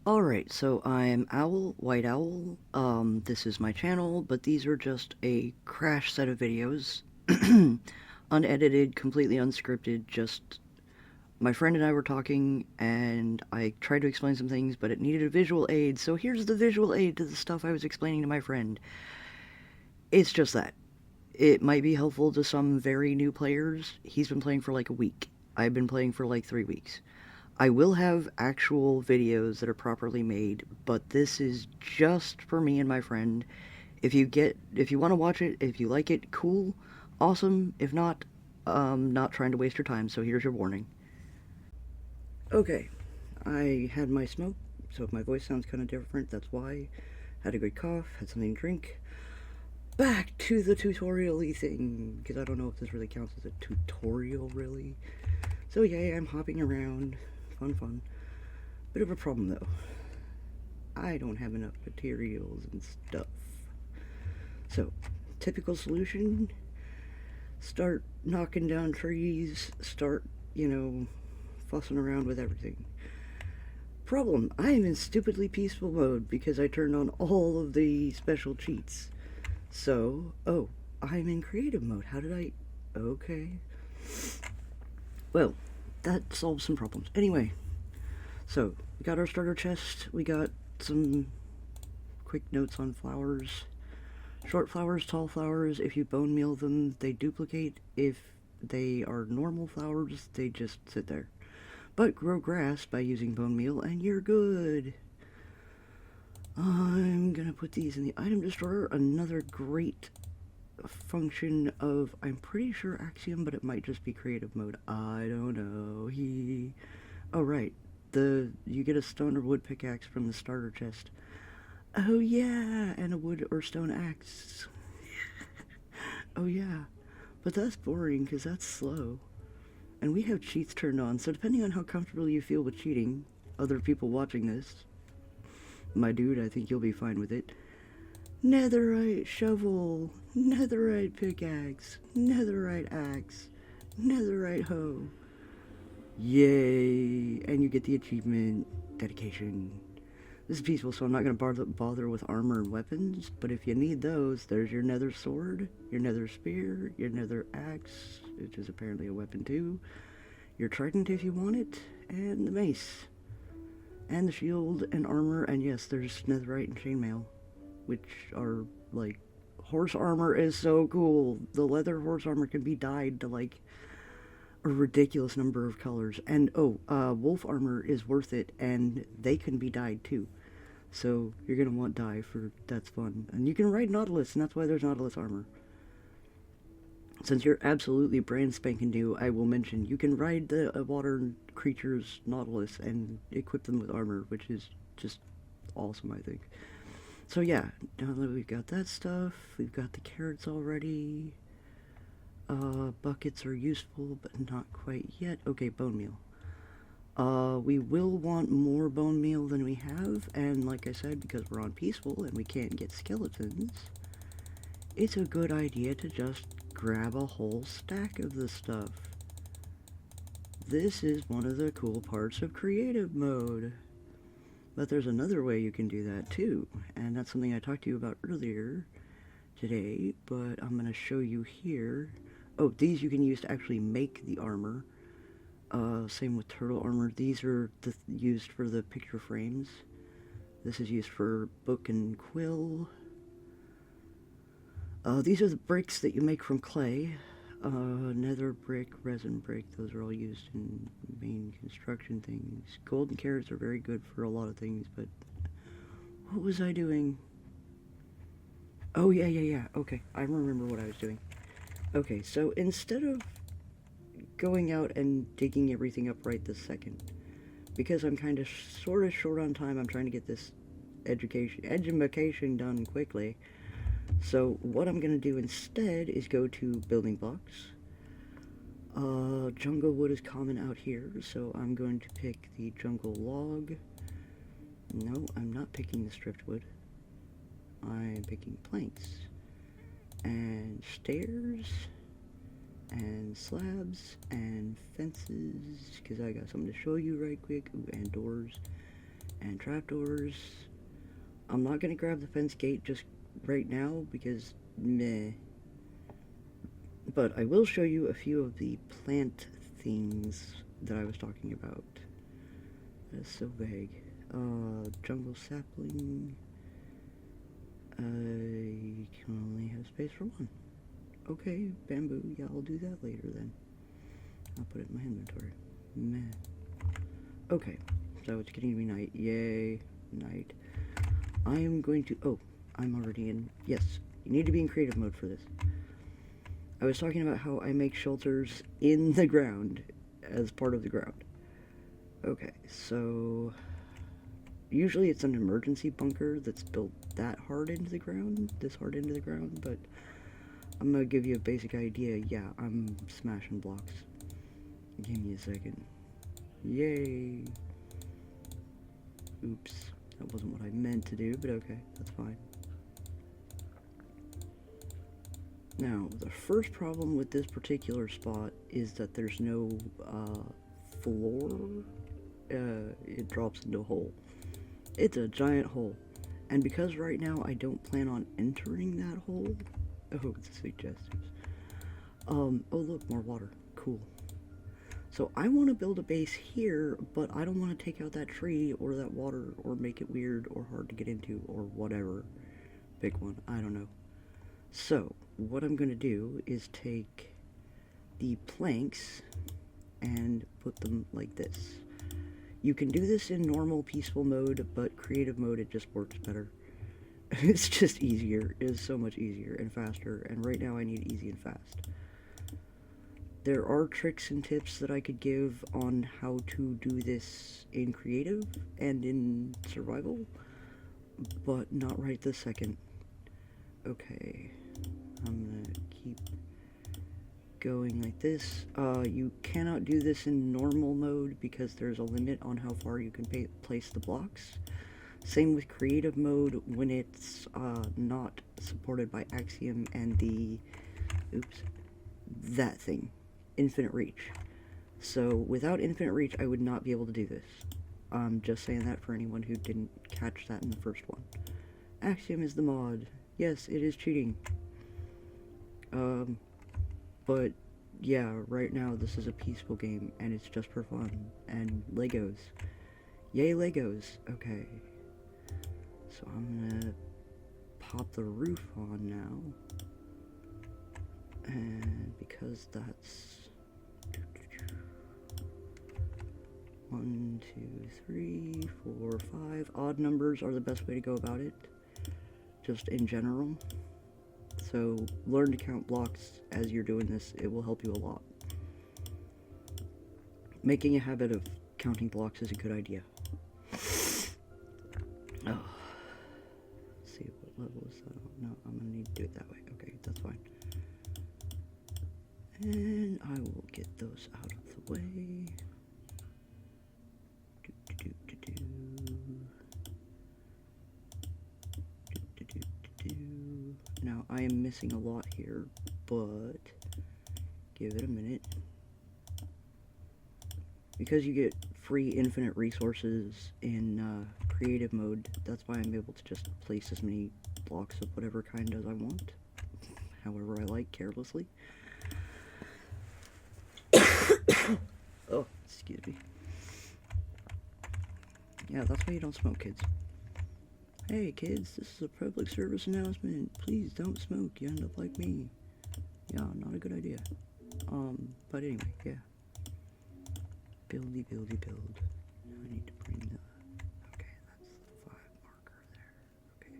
Alright, so I'm Owl, White Owl. This is my channel, but these are just a crash set of videos. Unedited, completely unscripted, just my friend and I were talking, and I tried to explain some things, but it needed a visual aid, so here's the visual aid to the stuff I was explaining to my friend. It's just that. It might be helpful to some very new players. He's been playing for like a week. I've been playing for like 3 weeks. I will have actual videos that are properly made, but this is just for me and my friend. If you want to watch it, if you like it, cool, awesome. If not, not trying to waste your time, so here's your warning. Okay, I had my smoke, so if my voice sounds kind of different, that's why. Had a good cough, had something to drink. Back to the tutorial-y thing, because I don't know if this really counts as a tutorial, really. So yeah, I'm hopping around. Fun. Bit of a problem though. I don't have enough materials and stuff. So, typical solution, start knocking down trees, start, fussing around with everything. Problem, I am in stupidly peaceful mode because I turned on all of the special cheats. So, I'm in creative mode. How did I... Okay. Well, that solves some problems. Anyway, so we got our starter chest. We got some quick notes on flowers. Short flowers, tall flowers, if you bone meal them, they duplicate. If they are normal flowers, they just sit there. But grow grass by using bone meal and you're good. I'm gonna put these in the item destroyer. Another great function of, I'm pretty sure Axiom, but it might just be creative mode. I don't know. Oh, right. You get a stone or wood pickaxe from the starter chest. Oh, yeah, and a wood or stone axe. Oh, yeah. But that's boring, because that's slow. And we have cheats turned on, so depending on how comfortable you feel with cheating, other people watching this, my dude, I think you'll be fine with it. Netherite shovel, netherite pickaxe, netherite axe, netherite hoe. Yay! And you get the achievement, dedication. This is peaceful, so I'm not going to bother with armor and weapons, but if you need those, there's your nether sword, your nether spear, your nether axe, which is apparently a weapon too, your trident if you want it, and the mace, and the shield and armor, and yes, there's netherite and chainmail, which are, like, horse armor is so cool. The leather horse armor can be dyed to, like, a ridiculous number of colors, and wolf armor is worth it, and they can be dyed too. So you're gonna want dye for that's fun. And you can ride Nautilus, and that's why there's Nautilus armor. Since you're absolutely brand spanking new, I will mention you can ride the water creatures Nautilus and equip them with armor, which is just awesome, I think. So yeah, now that we've got that stuff, we've got the carrots already. Buckets are useful, but not quite yet. Okay, bone meal. We will want more bone meal than we have, and like I said, because we're on peaceful and we can't get skeletons, it's a good idea to just grab a whole stack of this stuff. This is one of the cool parts of creative mode. But there's another way you can do that too, and that's something I talked to you about earlier today, but I'm going to show you here. Oh, these you can use to actually make the armor. Same with turtle armor. These are used for the picture frames. This is used for book and quill. These are the bricks that you make from clay. Nether brick, resin brick, those are all used in main construction things. Golden carrots are very good for a lot of things, but what was I doing? Oh, yeah. Okay, I remember what I was doing. Okay, so instead of going out and digging everything up right this second, because I'm kind of sort of short on time, I'm trying to get this education done quickly. So what I'm going to do instead is go to building blocks. Jungle wood is common out here, so I'm going to pick the jungle log. No, I'm not picking the stripped wood. I'm picking planks. And stairs. And slabs. And fences. Because I got something to show you right quick. Ooh, and doors. and trapdoors. I'm not gonna grab the fence gate just right now because meh. But I will show you a few of the plant things that I was talking about. That's so vague. Jungle sapling. I can only have space for one. Okay, bamboo. Yeah, I'll do that later then. I'll put it in my inventory. Meh. Okay, so it's getting to be night. Yay, night. I am going to... Oh, I'm already in... Yes, you need to be in creative mode for this. I was talking about how I make shelters in the ground as part of the ground. Okay, so... Usually it's an emergency bunker that's built that hard into the ground, this hard into the ground, but I'm gonna give you a basic idea. Yeah, I'm smashing blocks. Give me a second. Yay! Oops, that wasn't what I meant to do, but okay, that's fine. Now, the first problem with this particular spot is that there's no floor. It drops into a hole. It's a giant hole. And because right now I don't plan on entering that hole... Oh, it's a suggestions. Oh look, more water. Cool. So I want to build a base here, but I don't want to take out that tree or that water or make it weird or hard to get into or whatever. Big one. I don't know. So, what I'm going to do is take the planks and put them like this. You can do this in normal peaceful mode, but creative mode it just works better. It's just easier. It is so much easier and faster, and right now I need easy and fast. There are tricks and tips that I could give on how to do this in creative and in survival, but not right this second. Okay, I'm gonna keep going like this. You cannot do this in normal mode because there's a limit on how far you can place the blocks. Same with creative mode when it's not supported by Axiom and the, that thing, infinite reach. So without infinite reach I would not be able to do this. I'm just saying that for anyone who didn't catch that in the first one. Axiom is the mod. Yes, it is cheating. But yeah, right now this is a peaceful game and it's just for fun. And Legos. Yay, Legos. Okay. So I'm gonna pop the roof on now. And because that's 1, 2, 3, 4, 5. Odd numbers are the best way to go about it, just in general. So learn to count blocks as you're doing this. It will help you a lot. Making a habit of counting blocks is a good idea. Oh. Let's see, what level is that on? No, I'm gonna need to do it that way. Okay, that's fine. And I will get those out of the way. Now, I am missing a lot here, but give it a minute. Because you get free infinite resources in creative mode, that's why I'm able to just place as many blocks of whatever kind as I want, however I like, carelessly. Oh, excuse me. Yeah, that's why you don't smoke, kids. Hey kids, this is a public service announcement. Please don't smoke, you end up like me. Yeah, not a good idea. But anyway, yeah. Buildy, build. Now I need to bring the... Okay, that's the 5 marker there. Okay.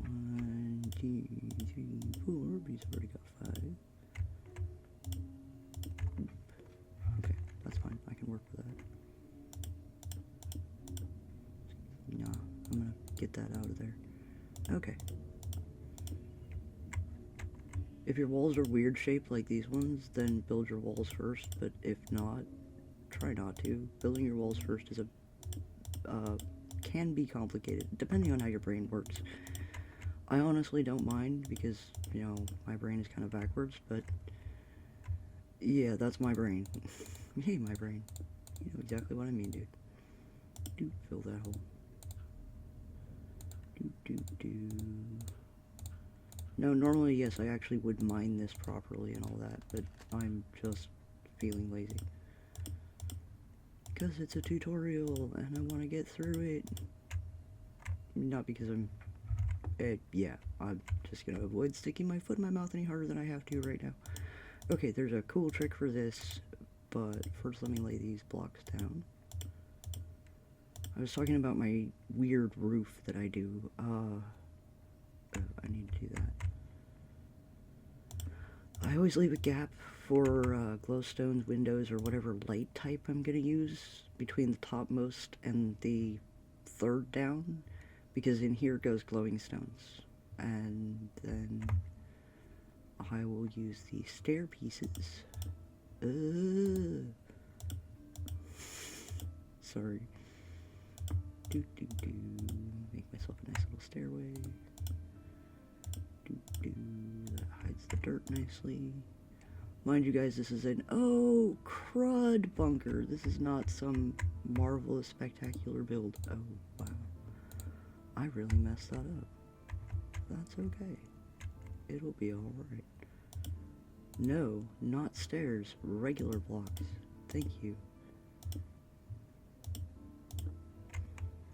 1, 2, 3, 4, but he's already got 5. Okay, that's fine. I can work with that. No, I'm gonna get that out of there. Okay. If your walls are weird shaped like these ones, then build your walls first, but if not, try not to. Building your walls first is can be complicated, depending on how your brain works. I honestly don't mind, because, you know, my brain is kind of backwards, but yeah, that's my brain. Hey, my brain. You know exactly what I mean, dude. Do fill that hole. Do. No, normally, yes, I actually would mine this properly and all that, but I'm just feeling lazy. Because it's a tutorial, and I want to get through it. Not because I'm... yeah, I'm just going to avoid sticking my foot in my mouth any harder than I have to right now. Okay, there's a cool trick for this, but first let me lay these blocks down. I was talking about my weird roof that I do. I need to do that. I always leave a gap for glowstones, windows, or whatever light type I'm going to use between the topmost and the third down, because in here goes glowing stones. And then I will use the stair pieces. Sorry. Make myself a nice little stairway. That hides the dirt nicely. Mind you guys, this is an crud bunker. This is not some marvelous, spectacular build. Oh, wow. I really messed that up. That's okay. It'll be alright. No, not stairs. Regular blocks. Thank you.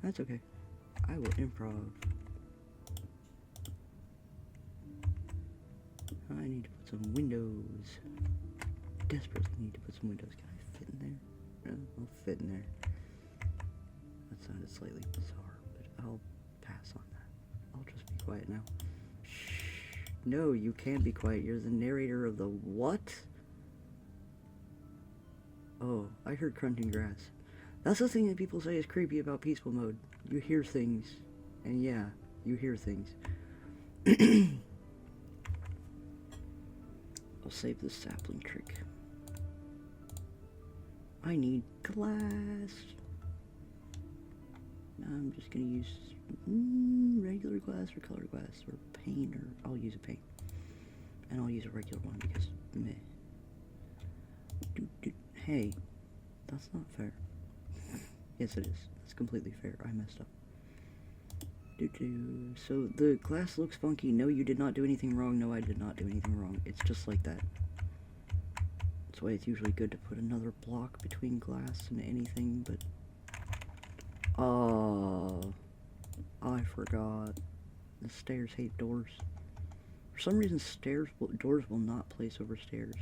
That's okay. I will improv. I need to put some windows. Desperately need to put some windows. Can I fit in there? No, I'll fit in there. That sounded slightly bizarre, but I'll pass on that. I'll just be quiet now. Shh. No, you can't be quiet. You're the narrator of the what? Oh, I heard crunching grass. That's the thing that people say is creepy about peaceful mode. You hear things. And yeah, you hear things. I'll save the sapling trick. I need glass. I'm just gonna use regular glass or colored glass or paint, or I'll use a paint. And I'll use a regular one because meh. Hey, that's not fair. Yes, it is. That's completely fair. I messed up. So the glass looks funky. No, you did not do anything wrong. No, I did not do anything wrong. It's just like that. That's why it's usually good to put another block between glass and anything, but... I forgot. The stairs hate doors. For some reason, doors will not place over stairs.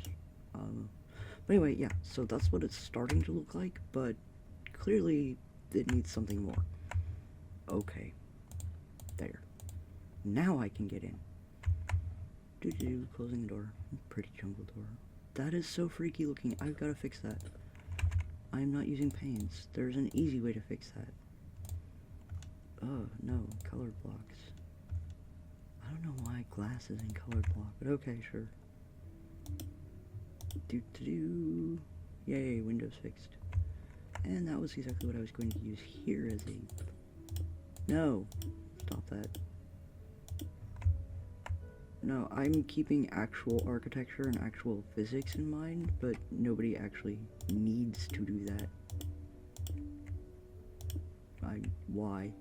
But anyway, yeah, so that's what it's starting to look like, but clearly it needs something more. Okay. There. Now I can get in. Closing the door. Pretty jungle door. That is so freaky looking. I've got to fix that. I'm not using paints. There's an easy way to fix that. Oh, no. Colored blocks. I don't know why glass is in colored block, but okay, sure. Yay, windows fixed. And that was exactly what I was going to use here as a... No. Stop that. No, I'm keeping actual architecture and actual physics in mind, but nobody actually needs to do that. Why?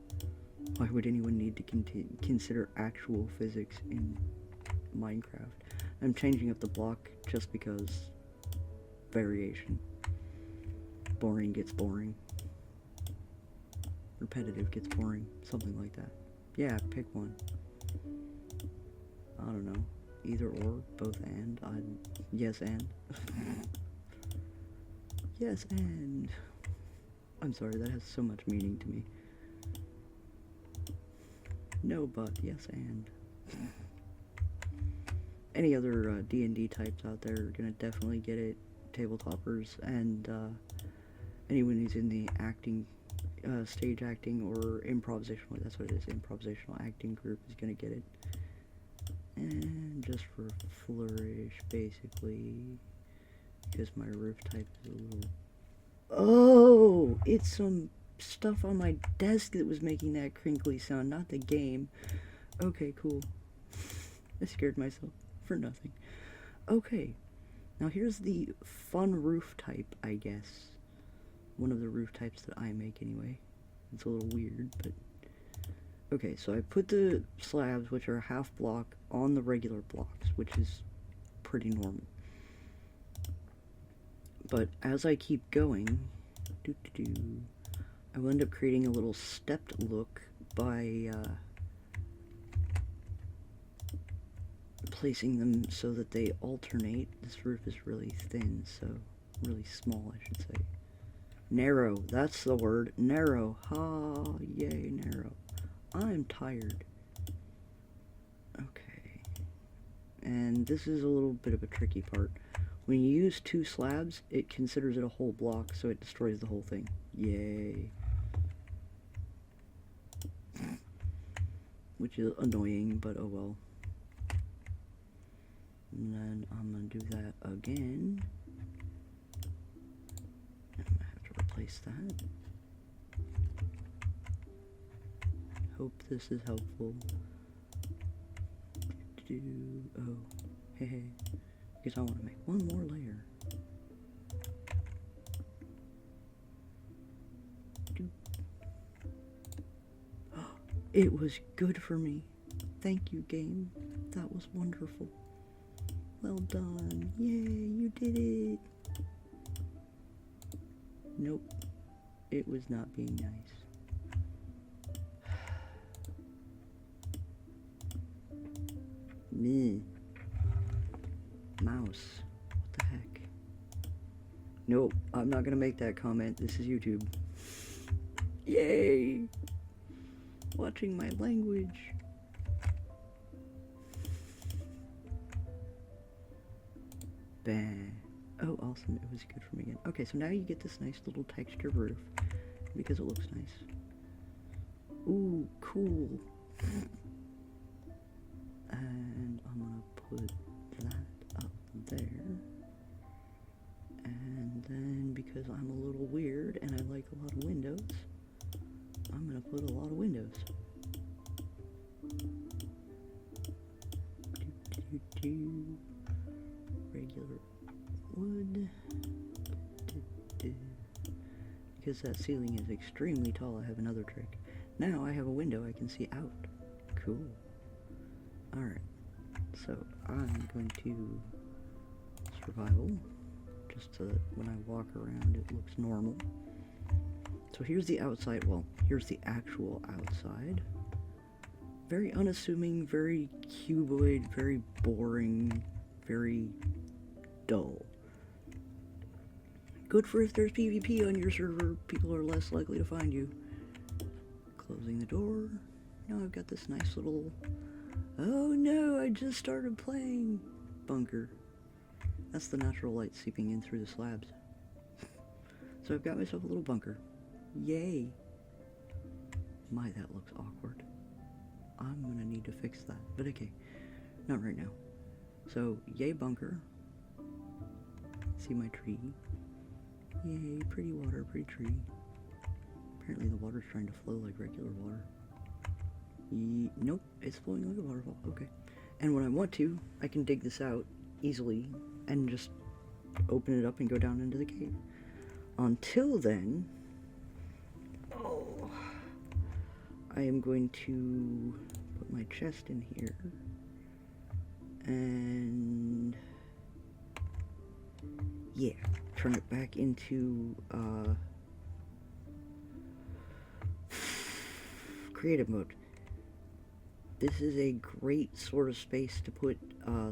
Why would anyone need to consider actual physics in Minecraft? I'm changing up the block just because variation. Boring gets boring. Repetitive gets boring. Something like that. Yeah, pick one. I don't know. Either or, both and. Yes and. Yes and. I'm sorry, that has so much meaning to me. No, but yes and. Any other D&D types out there are gonna definitely get it. Tabletoppers and anyone who's in the acting, stage acting or improvisational, that's what it is, improvisational acting group is gonna get it. And just for flourish, basically, because my roof type is a little... Oh, it's some stuff on my desk that was making that crinkly sound, not the game. Okay, cool. I scared myself for nothing. Okay, now here's the fun roof type, I guess. One of the roof types that I make anyway. It's a little weird, but... Okay, so I put the slabs, which are half block, on the regular blocks, which is pretty normal. But as I keep going, I will end up creating a little stepped look by placing them so that they alternate. This roof is really thin, so really small, I should say. Narrow, that's the word. Narrow. Ha, yay, narrow. I'm tired. Okay. And this is a little bit of a tricky part. When you use two slabs, it considers it a whole block, so it destroys the whole thing. Yay. Which is annoying, but oh well. And then I'm gonna do that again. I'm gonna have to replace that. Hope this is helpful. Oh, hey. Because I want to make one more layer. It was good for me. Thank you, game. That was wonderful. Well done. Yay, you did it. Nope. It was not being nice. Meh. Mouse. What the heck? Nope, I'm not gonna make that comment. This is YouTube. Yay! Watching my language. Bang. Oh, awesome. It was good for me again. Okay, so now you get this nice little textured roof because it looks nice. Ooh, cool. And I'm gonna put that up there. And then because I'm a little weird and I like a lot of windows, I'm gonna put a lot of windows. Regular wood. Because that ceiling is extremely tall, I have another trick. Now I have a window I can see out. Cool. Alright, so I'm going to survival, just so that when I walk around it looks normal. So here's the outside, well, here's the actual outside. Very unassuming, very cuboid, very boring, very dull. Good for if there's PvP on your server, people are less likely to find you. Closing the door. Now I've got this nice little... Oh no, I just started playing bunker. That's the natural light seeping in through the slabs. So I've got myself a little bunker. Yay. My, that looks awkward. I'm gonna need to fix that, but okay. Not right now. So, yay bunker. See my tree. Yay, pretty water, pretty tree. Apparently the water's trying to flow like regular water. Nope, it's flowing like a waterfall. Okay. And when I want to, I can dig this out easily and just open it up and go down into the cave. Until then, I am going to put my chest in here and yeah, turn it back into creative mode. This is a great sort of space to put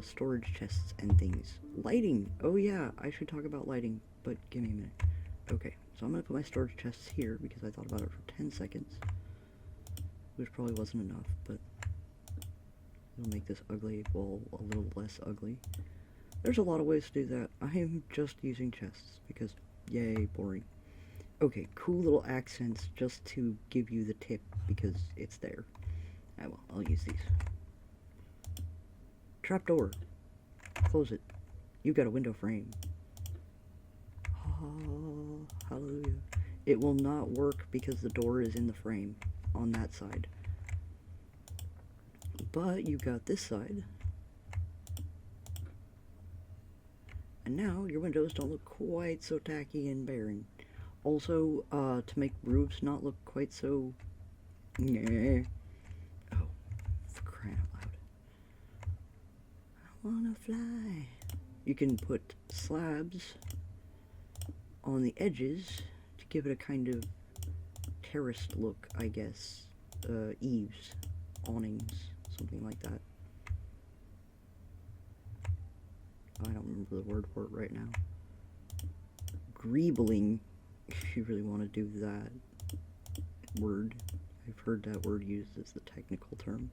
storage chests and things. Lighting! Oh yeah, I should talk about lighting, but give me a minute. Okay, so I'm going to put my storage chests here because I thought about it for 10 seconds. Which probably wasn't enough, but it'll make this ugly wall a little less ugly. There's a lot of ways to do that. I am just using chests because, yay, boring. Okay, cool little accents just to give you the tip because it's there. Ah, well, I'll use these. Trapdoor. Close it. You've got a window frame. Oh, hallelujah. It will not work because the door is in the frame on that side. But you've got this side. And now your windows don't look quite so tacky and barren. Also, to make roofs not look quite so... Oh, for crying out loud. I wanna fly. You can put slabs on the edges to give it a kind of terraced look, I guess. Eaves, awnings, something like that. I don't remember the word for it right now. Greebling, if you really want to do that word. I've heard that word used as the technical term.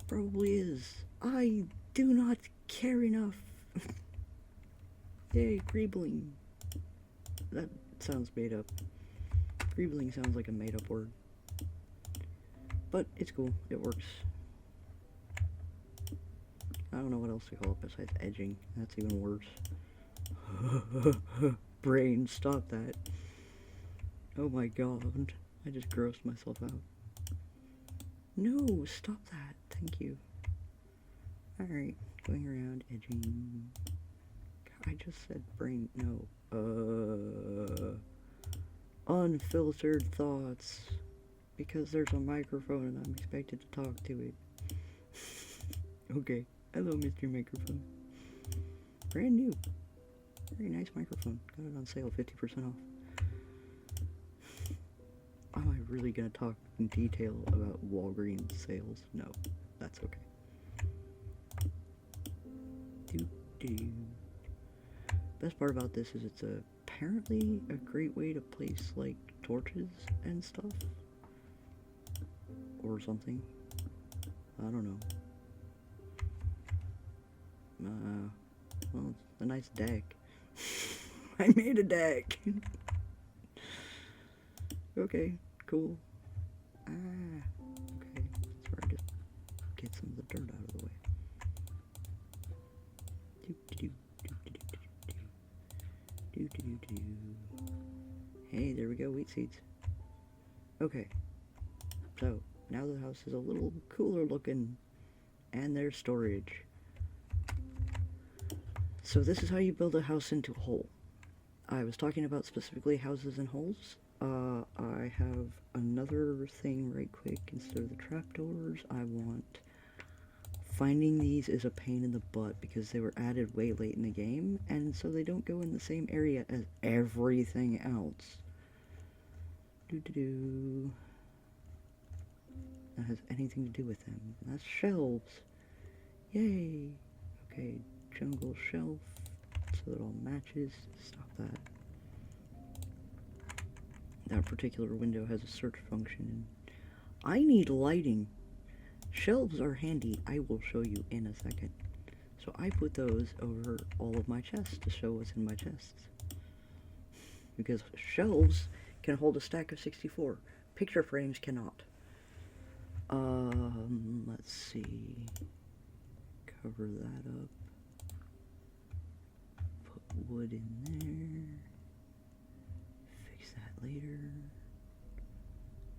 Probably is. I do not care enough. Yay, greebling. That sounds made up. Greebling sounds like a made up word. But it's cool. It works. I don't know what else to call it besides edging. That's even worse. Brain, stop that. Oh my god. I just grossed myself out. No, stop that. Thank you. Alright, going around edging. I just said brain. No. Unfiltered thoughts. Because there's a microphone and I'm expected to talk to it. Okay. Hello, Mr. Microphone. Brand new. Very nice microphone. Got it on sale, 50% off. Am I really gonna talk in detail about Walgreens sales? No, that's okay. Best part about this is it's apparently a great way to place like torches and stuff. Or something. I don't know. Well, it's a nice deck. I made a deck. Okay, cool. Okay. That's where I just get some of the dirt out of the way. Hey, there we go, wheat seeds. Okay. So, now the house is a little cooler looking. And there's storage. So this is how you build a house into a hole. I was talking about specifically houses and holes. I have another thing right quick. Instead of the trapdoors, I want... Finding these is a pain in the butt because they were added way late in the game, and so they don't go in the same area as everything else. That has anything to do with them. That's shelves. Yay. Okay, jungle shelf, so it all matches. Stop that. That particular window has a search function. I need lighting. Shelves are handy. I will show you in a second. So I put those over all of my chests to show what's in my chests. Because shelves can hold a stack of 64. Picture frames cannot. Let's see. Cover that up. Put wood in there. Fix that later.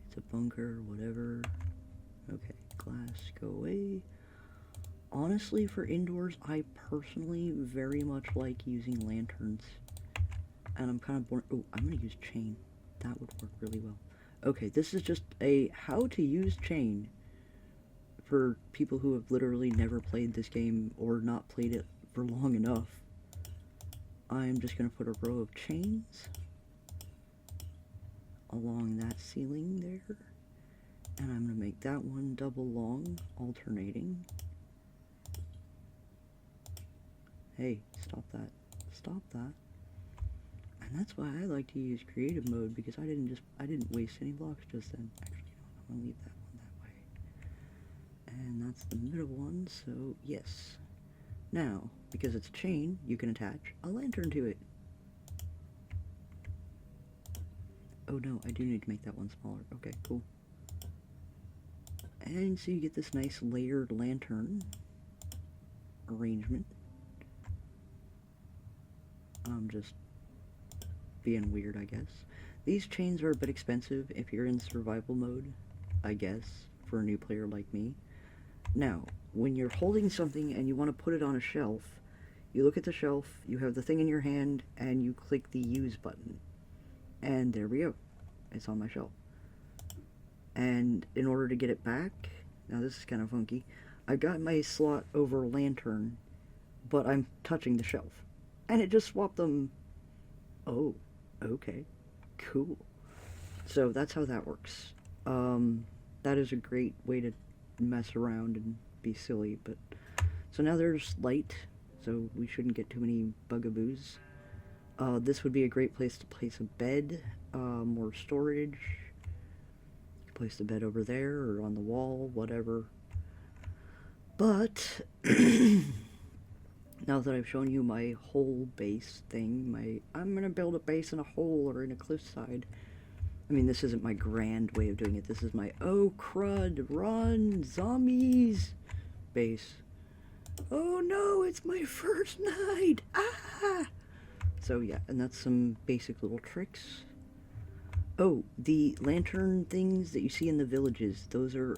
It's a bunker, whatever. Okay, glass, go away. Honestly, for indoors, I personally very much like using lanterns. And I'm kind of bored. Oh, I'm going to use chain. That would work really well. Okay, this is just a how to use chain for people who have literally never played this game or not played it for long enough. I'm just going to put a row of chains along that ceiling there. And I'm going to make that one double long, alternating. Hey, stop that. Stop that. And that's why I like to use creative mode, because I didn't waste any blocks just then. Actually, I'm going to leave that one that way. And that's the middle one, so yes. Now, because it's a chain, you can attach a lantern to it. Oh no, I do need to make that one smaller. Okay, cool. And so you get this nice layered lantern arrangement. I'm just being weird, I guess. These chains are a bit expensive if you're in survival mode, I guess, for a new player like me. Now, when you're holding something and you want to put it on a shelf, you look at the shelf, you have the thing in your hand, and you click the use button. And there we go. It's on my shelf. And in order to get it back, now this is kind of funky, I've got my slot over lantern, but I'm touching the shelf. And it just swapped them. Oh, okay, cool. So that's how that works. That is a great way to mess around and be silly, but... So now there's light, so we shouldn't get too many bugaboos. This would be a great place to place a bed, more storage. Place the bed over there or on the wall, whatever. But now that I've shown you my whole base thing, I'm gonna build a base in a hole or in a cliffside. I mean, this isn't my grand way of doing it. This is my oh crud, run, zombies base. Oh no, it's my first night. Ah! So yeah, and that's some basic little tricks. Oh, the lantern things that you see in the villages, those are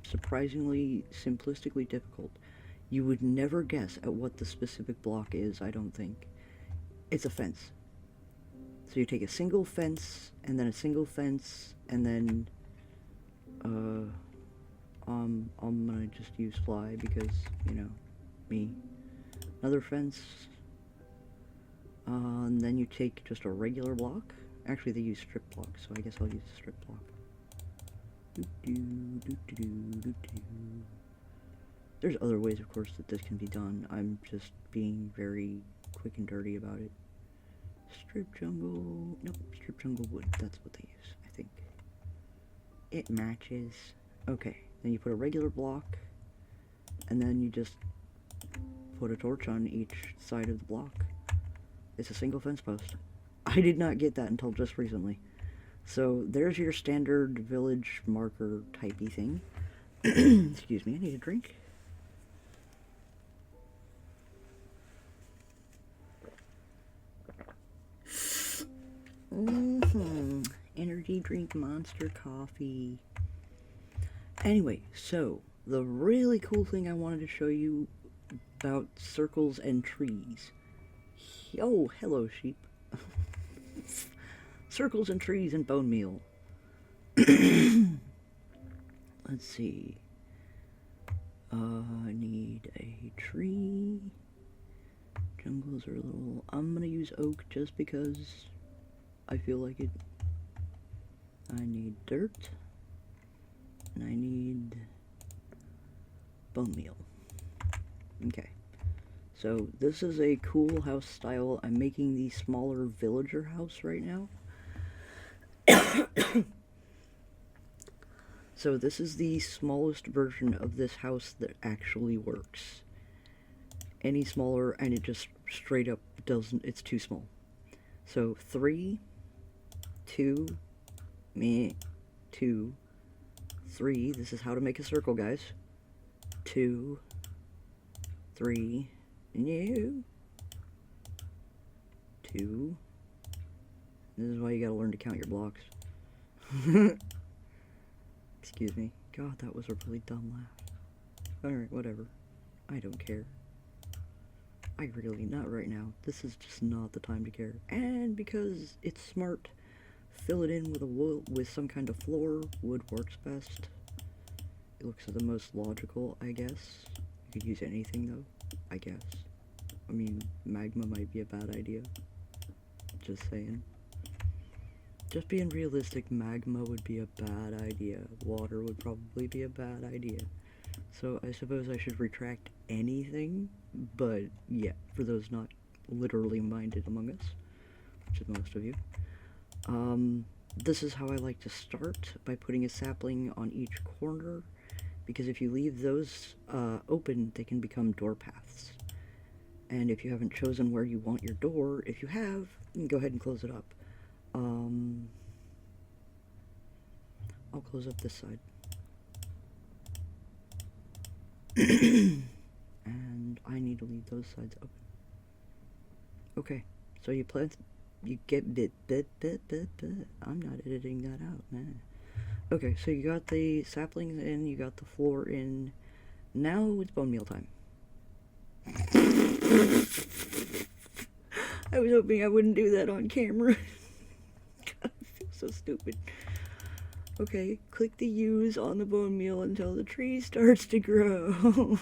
surprisingly simplistically difficult. You would never guess at what the specific block is, I don't think. It's a fence. So you take a single fence, and then a single fence, and then, I'm gonna just use fly because, you know, me. Another fence, and then you take just a regular block. Actually, they use strip block, so I guess I'll use a strip block. There's other ways, of course, that this can be done. I'm just being very quick and dirty about it. Strip jungle... Nope, strip jungle wood. That's what they use, I think. It matches. Okay, then you put a regular block, and then you just put a torch on each side of the block. It's a single fence post. I did not get that until just recently. So there's your standard village marker typey thing. Excuse me, I need a drink. Energy drink, monster coffee. Anyway, so the really cool thing I wanted to show you about circles and trees. Oh, hello sheep. Circles and trees and bone meal. Let's see. I need a tree. Jungles are a little... I'm gonna use oak just because I feel like it. I need dirt. And I need bone meal. Okay. So this is a cool house style. I'm making the smaller villager house right now. So this is the smallest version of this house that actually works. Any smaller and it just straight up doesn't, it's too small. So 3, 2, 2, 3, this is how to make a circle, guys. 2, 3, no. 2. This is why you gotta learn to count your blocks. Excuse me. God, that was a really dumb laugh. Alright, whatever. I don't care. I really, not right now. This is just not the time to care. And because it's smart, fill it in with with some kind of floor. Wood works best. It looks the most logical, I guess. You could use anything though, I guess. I mean, magma might be a bad idea. Just saying. Just being realistic, magma would be a bad idea. Water would probably be a bad idea. So I suppose I should retract anything, but yeah, for those not literally minded among us, which is most of you. This is how I like to start, by putting a sapling on each corner, because if you leave those open, they can become door paths. And if you haven't chosen where you want your door, if you have, you can go ahead and close it up. I'll close up this side. And I need to leave those sides open. Okay, so you plant, you get bit. I'm not editing that out, man. Okay, so you got the saplings in, you got the floor in. Now it's bone meal time. I was hoping I wouldn't do that on camera. God, I feel so stupid. Okay, click the U's on the bone meal until the tree starts to grow.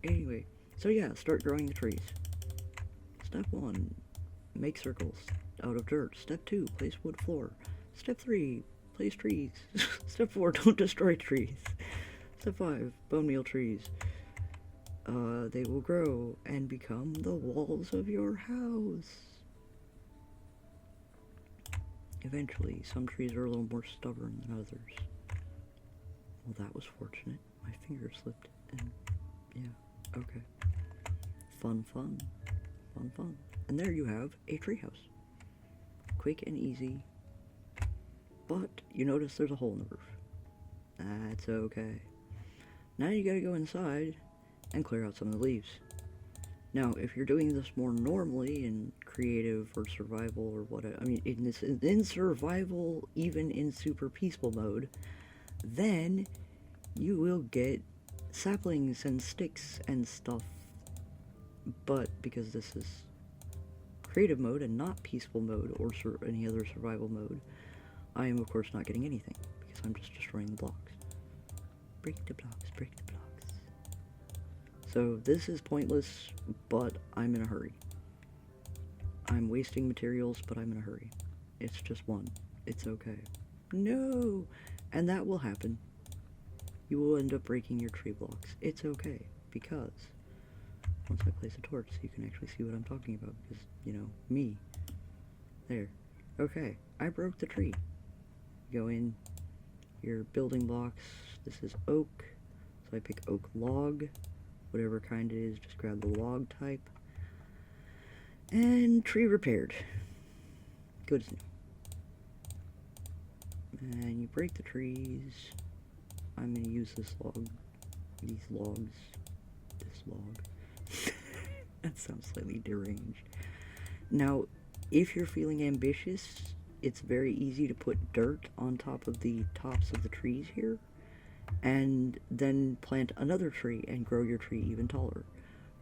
Anyway, so yeah, start growing the trees. Step 1, make circles out of dirt. Step 2, place wood floor. Step 3, place trees. Step 4, don't destroy trees. Step 5, bone meal trees. They will grow and become the walls of your house. Eventually, some trees are a little more stubborn than others. Well, that was fortunate. My finger slipped, and yeah, okay. Fun, fun, fun, fun. And there you have a treehouse. Quick and easy. But you notice there's a hole in the roof. That's okay. Now you gotta go inside and clear out some of the leaves. Now, if you're doing this more normally in creative or survival or whatever, I mean, in survival, even in super peaceful mode, then you will get saplings and sticks and stuff. But because this is creative mode and not peaceful mode or any other survival mode, I am of course not getting anything because I'm just destroying the blocks. Break the blocks, break the blocks. So this is pointless, but I'm in a hurry. I'm wasting materials, but I'm in a hurry. It's just one. It's okay. No! And that will happen. You will end up breaking your tree blocks. It's okay, because once I place a torch, you can actually see what I'm talking about, because, you know, me. There. Okay, I broke the tree. Go in your building blocks. This is oak, so I pick oak log. Whatever kind it is, just grab the log type. And tree repaired. Good as new. And you break the trees. I'm going to use this log. These logs. This log. That sounds slightly deranged. Now, if you're feeling ambitious, it's very easy to put dirt on top of the tops of the trees here, and then plant another tree and grow your tree even taller.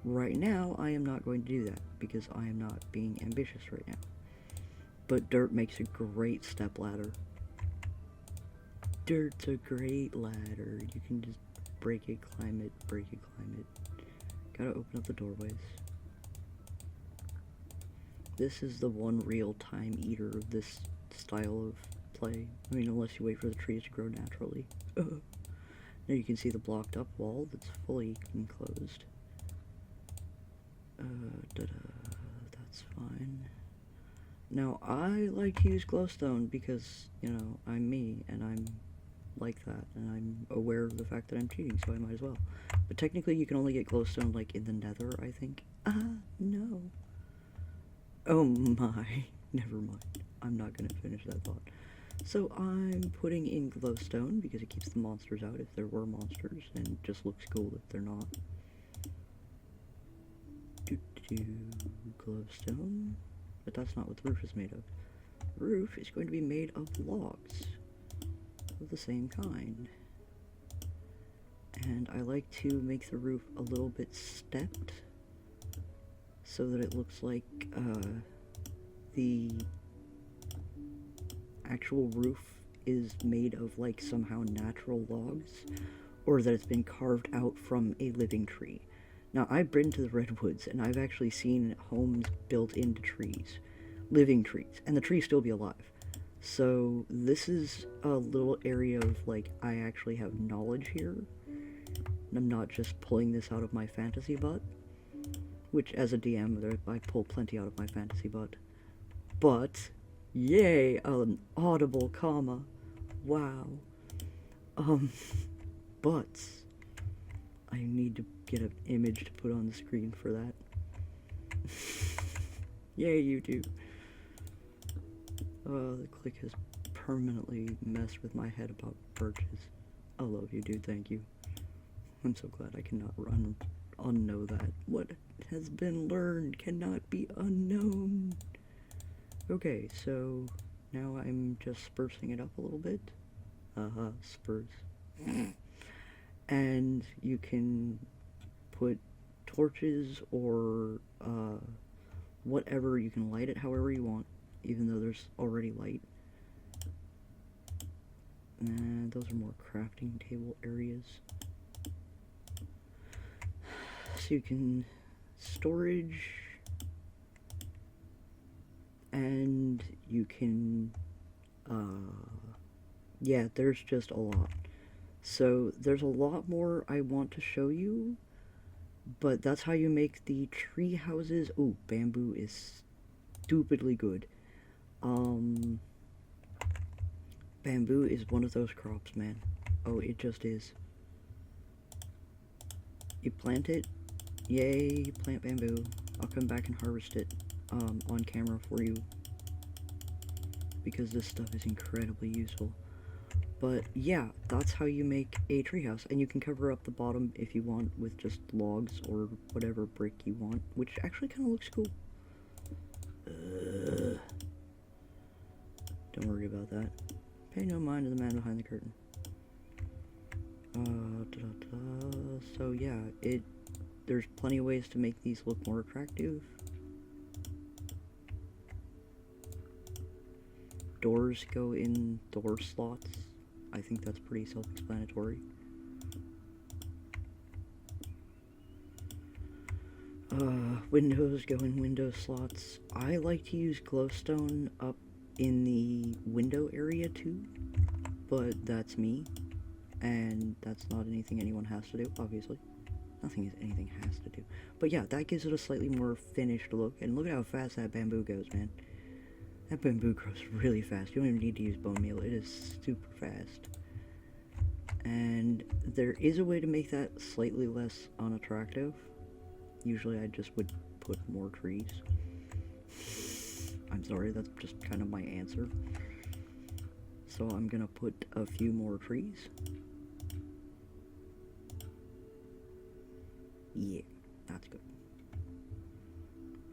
Right now, I am not going to do that, because I am not being ambitious right now. But dirt makes a great step ladder. Dirt's a great ladder. You can just break it, climb it, break it, climb it. Gotta open up the doorways. This is the one real time eater of this style of play. I mean, unless you wait for the trees to grow naturally. Now you can see the blocked up wall that's fully enclosed. That's fine. Now, I like to use glowstone because, you know, I'm me, and I'm like that, and I'm aware of the fact that I'm cheating, so I might as well. But technically, you can only get glowstone, like, in the nether, I think. No. Oh my. Never mind. I'm not gonna finish that thought. So I'm putting in glowstone because it keeps the monsters out if there were monsters, and it just looks cool if they're not. Glowstone. But that's not what the roof is made of. The roof is going to be made of logs of the same kind. And I like to make the roof a little bit stepped so that it looks like the actual roof is made of like somehow natural logs, or that it's been carved out from a living tree. Now, I've been to the redwoods, and I've actually seen homes built into trees, living trees, and the trees still be alive. So this is a little area of, like, I actually have knowledge here, and I'm not just pulling this out of my fantasy butt, which, as a DM, I pull plenty out of my fantasy butt. But, yay, an audible comma. Wow. But I need to get an image to put on the screen for that. Yay, YouTube. The click has permanently messed with my head about birches. I love you, dude, thank you. I'm so glad I cannot unknow that. What has been learned cannot be unknown. Okay, so now I'm just sprucing it up a little bit. Spruce. And you can put torches or whatever. You can light it however you want, even though there's already light. And those are more crafting table areas. So you can storage, and you can, yeah, there's just a lot. So there's a lot more I want to show you, but that's how you make the tree houses. Ooh, bamboo is stupidly good. Bamboo is one of those crops, man. Oh, it just is. You plant it, yay, you plant bamboo. I'll come back and harvest it on camera for you, because this stuff is incredibly useful. But yeah, that's how you make a treehouse, and you can cover up the bottom if you want with just logs or whatever brick you want, which actually kind of looks cool. Don't worry about that. Pay no mind to the man behind the curtain. So yeah, there's plenty of ways to make these look more attractive. Doors go in door slots. I think that's pretty self-explanatory. Windows go in window slots. I like to use glowstone up in the window area too, but that's me, and that's not anything anyone has to do, obviously. Nothing is anything has to do. But yeah, that gives it a slightly more finished look, and look at how fast that bamboo goes, man. That bamboo grows really fast. You don't even need to use bone meal. It is super fast. And there is a way to make that slightly less unattractive. Usually I just would put more trees. I'm sorry, that's just kind of my answer. So I'm gonna put a few more trees. Yeah, that's good.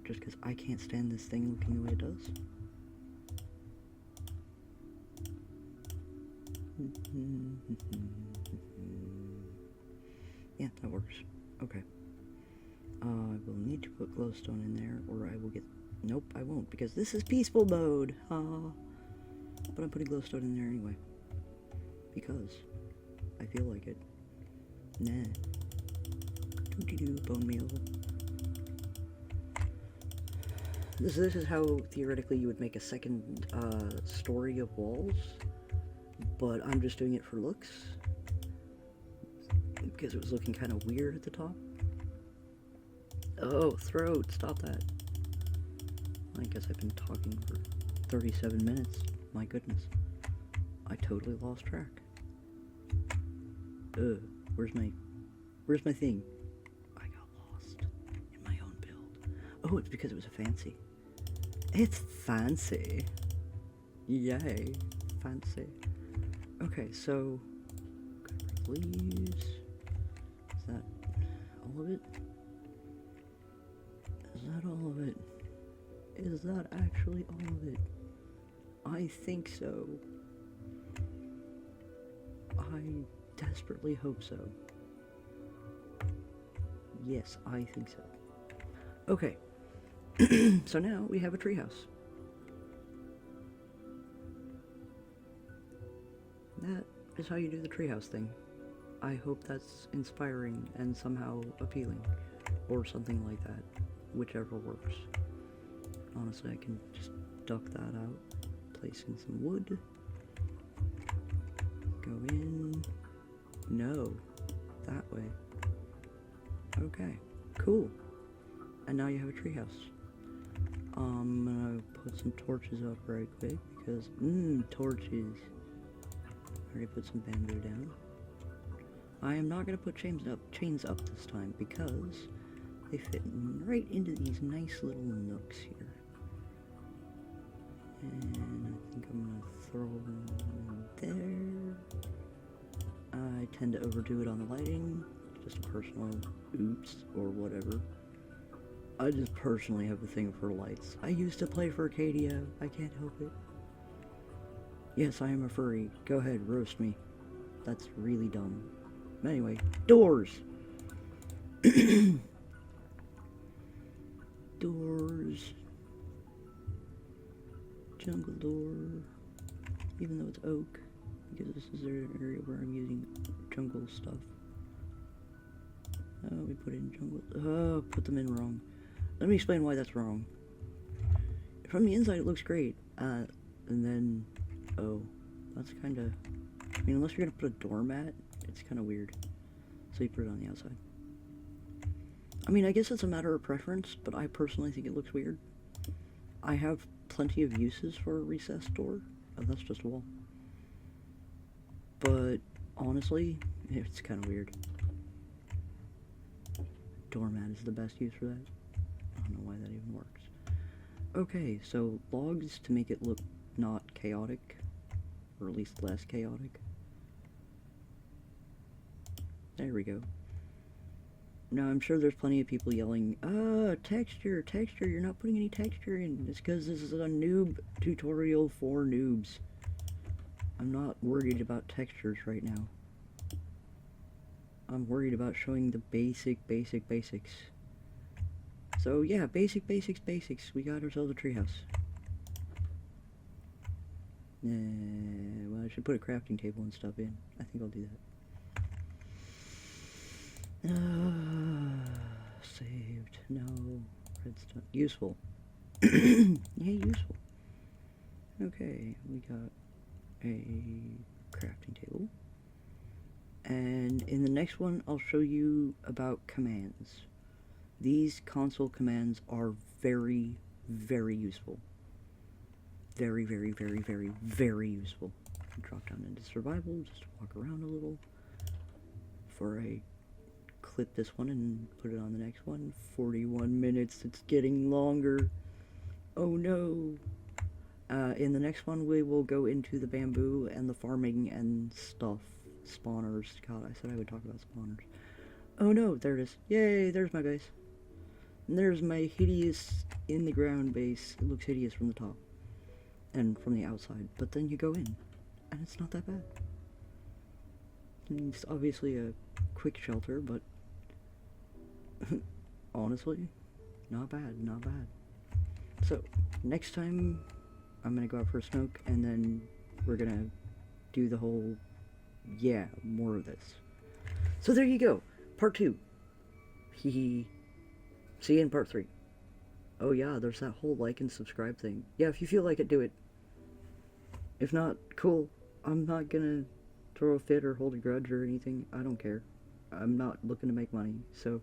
Just because I can't stand this thing looking the way it does. Yeah, that works. Okay. I will need to put glowstone in there, or I will get... Nope, I won't, because this is peaceful mode. But I'm putting glowstone in there anyway. Because I feel like it. Nah. Doo-doo-doo, bone meal. This is how, theoretically, you would make a second story of walls. But I'm just doing it for looks. Because it was looking kind of weird at the top. Oh, throat, stop that. I guess I've been talking for 37 minutes. My goodness. I totally lost track. Where's my thing? I got lost in my own build. Oh, it's because it was a fancy. It's fancy. Yay. Fancy. Okay, so leaves. Is that all of it? Is that all of it? Is that actually all of it? I think so. I desperately hope so. Yes, I think so. Okay. So now we have a treehouse. That is how you do the treehouse thing. I hope that's inspiring and somehow appealing, or something like that, whichever works. Honestly, I can just duck that out, place in some wood, go in, no, that way. Okay, cool. And now you have a treehouse. I'm gonna put some torches up right quick, because, torches. I already put some bamboo down. I am not going to put chains up this time, because they fit right into these nice little nooks here. And I think I'm going to throw them there. I tend to overdo it on the lighting. Just a personal oops or whatever. I just personally have a thing for lights. I used to play for Arcadia. I can't help it. Yes, I am a furry. Go ahead, roast me. That's really dumb. Anyway, doors! doors. Jungle door. Even though it's oak. Because this is an area where I'm using jungle stuff. Oh, we put in jungle. Oh, put them in wrong. Let me explain why that's wrong. From the inside, it looks great. And then, oh, that's kind of. I mean, unless you're gonna put a doormat, it's kind of weird. So you put it on the outside. I mean, I guess it's a matter of preference, but I personally think it looks weird. I have plenty of uses for a recessed door. Oh, that's just a wall. But honestly, it's kind of weird. Doormat is the best use for that. I don't know why that even works. Okay, so logs to make it look not chaotic, or at least less chaotic. There we go. Now, I'm sure there's plenty of people yelling, texture, texture, you're not putting any texture in. It's because this is a noob tutorial for noobs. I'm not worried about textures right now. I'm worried about showing the basics. So yeah, basics. We got ourselves a treehouse. Well, I should put a crafting table and stuff in. I think I'll do that. Saved. No. Redstone. Useful. Yeah, useful. Okay, we got a crafting table. And in the next one, I'll show you about commands. These console commands are very, very useful. Very, very, very, very, very useful. Drop down into survival, just walk around a little. Before I clip this one and put it on the next one. 41 minutes, it's getting longer. Oh no. In the next one, we will go into the bamboo and the farming and stuff. Spawners. God, I said I would talk about spawners. Oh no, there it is. Yay, there's my base. And there's my hideous in the ground base. It looks hideous from the top and from the outside, but then you go in and it's not that bad. It's obviously a quick shelter, but honestly, not bad. So next time I'm gonna go out for a smoke, and then we're gonna do the whole, yeah, more of this. So there you go, part 2. See you in part 3. Oh yeah, there's that whole like and subscribe thing. Yeah, if you feel like it, do it. If not, cool. I'm not gonna throw a fit or hold a grudge or anything. I don't care. I'm not looking to make money. So,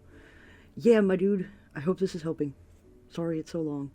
yeah, my dude, I hope this is helping. Sorry it's so long.